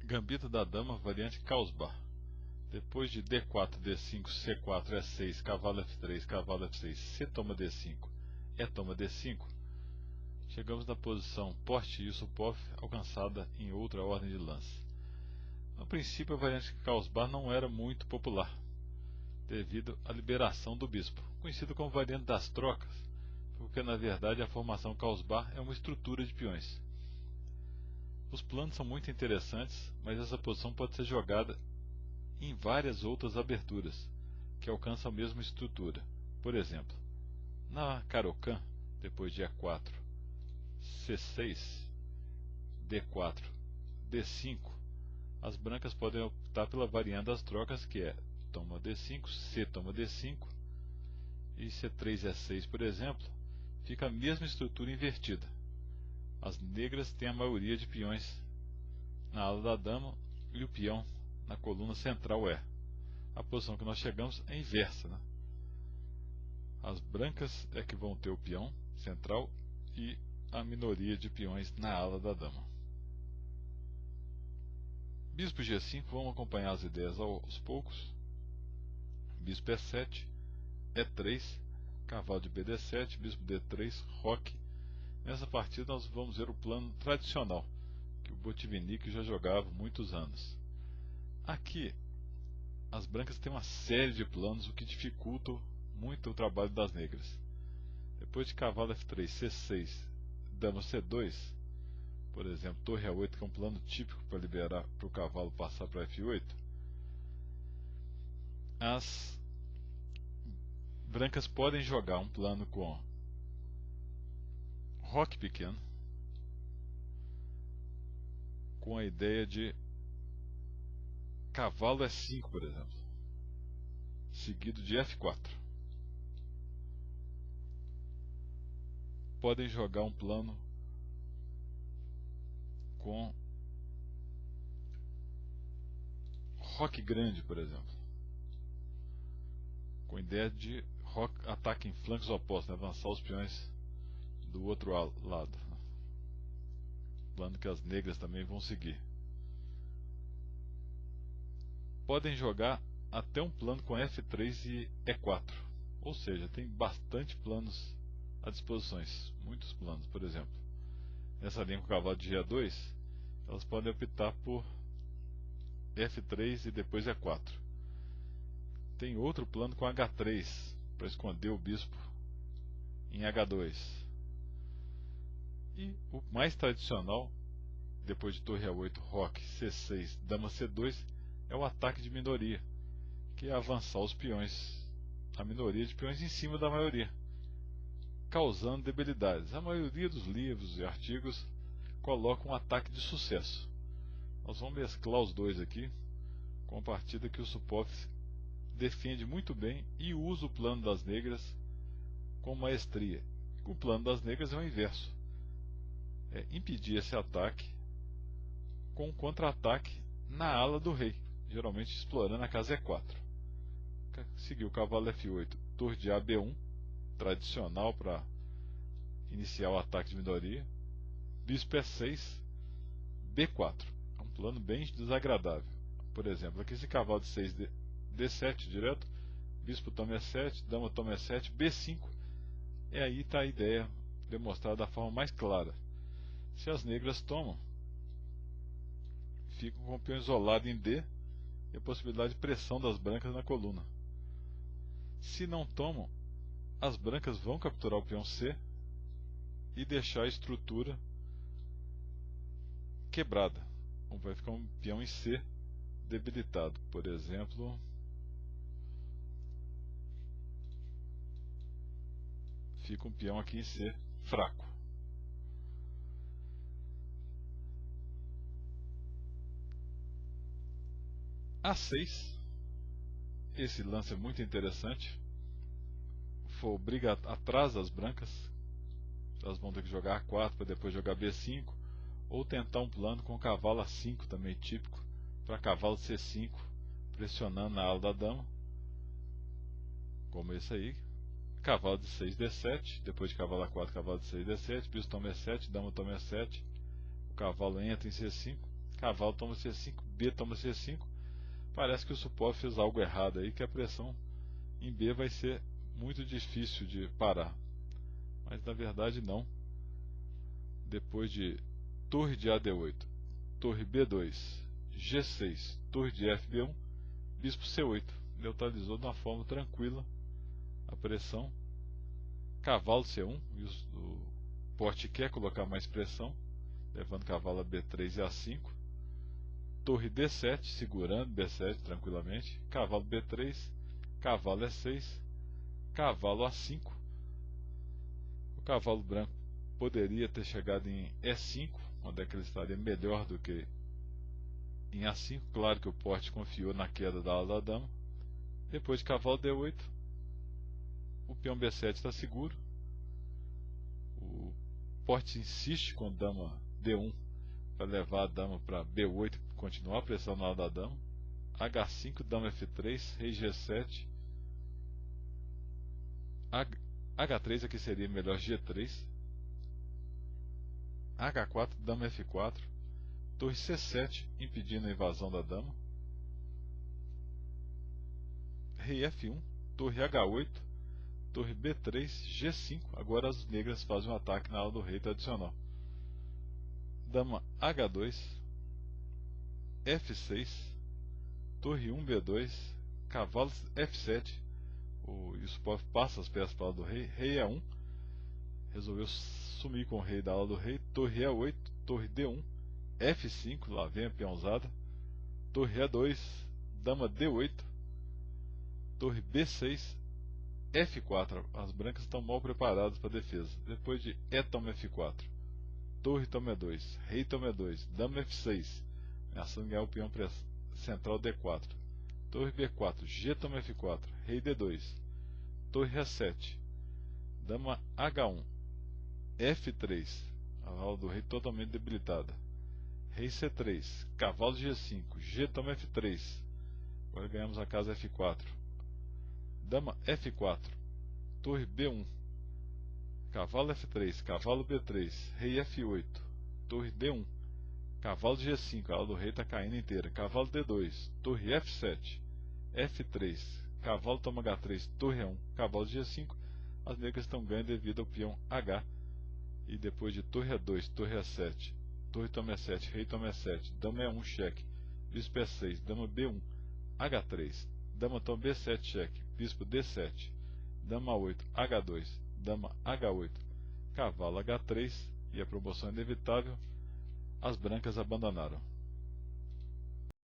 Gambito da dama, variante Causbar. Depois de D4, D5, C4, E6, cavalo F3, cavalo F6, C toma D5, E toma D5, chegamos na posição Porte Yusupov, alcançada em outra ordem de lance. No princípio, a variante Causbar não era muito popular, devido à liberação do bispo, conhecido como variante das trocas, porque na verdade a formação Causbar é uma estrutura de peões. Os planos são muito interessantes, mas essa posição pode ser jogada em várias outras aberturas que alcançam a mesma estrutura. Por exemplo, na Caro-Kann, depois de E4, C6, D4, D5, as brancas podem optar pela variante das trocas, que é toma D5, C toma D5 e C3, E6, por exemplo, fica a mesma estrutura invertida. As negras têm a maioria de peões na ala da dama e o peão na coluna central é. A posição que nós chegamos é inversa, né? As brancas é que vão ter o peão central e a minoria de peões na ala da dama. Bispo G5, vamos acompanhar as ideias aos poucos. Bispo E7, E3, cavalo de BD7, bispo D3, roque. Nessa partida nós vamos ver o plano tradicional, que o Botvinnik já jogava há muitos anos. Aqui, as brancas têm uma série de planos, o que dificulta muito o trabalho das negras. Depois de cavalo F3, C6, dama C2, por exemplo, torre A8, que é um plano típico para liberar para o cavalo passar para F8, as brancas podem jogar um plano com roque pequeno, com a ideia de cavalo E5, por exemplo, seguido de F4. Podem jogar um plano com roque grande, por exemplo, com a ideia de ataque em flancos opostos, né? Avançar os peões do outro lado, né? Plano que as negras também vão seguir. Podem jogar até um plano com F3 e E4, ou seja, tem bastante planos à disposição, muitos planos. Por exemplo, nessa linha com o cavalo de G2, elas podem optar por F3 e depois E4. Tem outro plano com H3 para esconder o bispo em H2. E o mais tradicional, depois de torre A8, roque, C6, dama C2, é o ataque de minoria, que é avançar os peões, a minoria de peões em cima da maioria, causando debilidades. A maioria dos livros e artigos colocam um ataque de sucesso. Nós vamos mesclar os dois aqui, com a partida que o Supov defende muito bem e usa o plano das negras com maestria. O plano das negras é o inverso, é impedir esse ataque com um contra-ataque na ala do rei, geralmente explorando a casa E4. Seguiu o cavalo F8, torre de AB1, tradicional para iniciar o ataque de minoria, bispo E6, B4, é um plano bem desagradável. Por exemplo, aqui esse cavalo de 6, D7 direto, bispo toma E7, dama toma E7, B5, e aí está a ideia demonstrada da forma mais clara. Se as negras tomam, ficam com o peão isolado em D e a possibilidade de pressão das brancas na coluna. Se não tomam, as brancas vão capturar o peão C e deixar a estrutura quebrada. Então vai ficar um peão em C debilitado. Por exemplo, fica um peão aqui em C fraco. A6, esse lance é muito interessante. Obriga atrás das brancas, elas vão ter que jogar A4 para depois jogar B5, ou tentar um plano com cavalo A5 também típico, para cavalo C5, pressionando na ala da dama, como esse aí. Cavalo de 6 D7, depois de cavalo A4, cavalo de 6 D7, bispo toma E7, dama toma E7, o cavalo entra em C5, cavalo toma C5, B toma C5. Parece que o Supoff fez algo errado aí, que a pressão em B vai ser muito difícil de parar. Mas na verdade não. Depois de torre de AD8, torre B2, G6, torre de FB1, bispo C8. Neutralizou de uma forma tranquila a pressão. Cavalo C1, e o pote quer colocar mais pressão, levando cavalo a B3 e A5. Torre D7, segurando B7 tranquilamente. Cavalo B3, cavalo E6, cavalo A5. O cavalo branco poderia ter chegado em E5, onde é que ele estaria melhor do que em A5. Claro que o pote confiou na queda da ala da dama. Depois de cavalo D8, o peão B7 está seguro. O pote insiste com dama D1 para levar a dama para B8 e continuar a pressão na ala da dama. H5, dama F3, rei G7. H3 aqui seria melhor, G3. H4, dama F4. Torre C7, impedindo a invasão da dama. Rei F1, torre H8, torre B3, G5. Agora as negras fazem um ataque na ala do rei tradicional. Dama H2, F6, torre 1, B2, cavalo F7. O Yusupov passa as peças para a ala do rei. Rei E1, resolveu sumir com o rei da ala do rei. Torre E8, torre D1, F5, lá vem a peãozada. Torre E2, dama D8, torre B6, F4. As brancas estão mal preparadas para a defesa. Depois de E toma F4, torre toma E2, rei toma E2, dama F6, ameaçando ganhar o peão central D4. Torre B4, G toma F4, rei D2, torre E7, dama H1, F3, a ala do rei totalmente debilitada. Rei C3, cavalo G5, G toma F3. Agora ganhamos a casa F4. Dama F4, torre B1, cavalo F3, cavalo B3, rei F8, torre D1, cavalo G5, a ala do rei está caindo inteira. Cavalo D2, torre F7, F3, cavalo toma H3, torre E1, cavalo G5. As negras estão ganhando devido ao peão H. E depois de torre E2, torre E7, torre toma E7, rei toma E7, dama E1, cheque, bispo E6, dama B1, H3, dama toma B7, cheque, bispo D7, dama A8, H2, dama H8, cavalo H3, e a promoção é inevitável. As brancas abandonaram.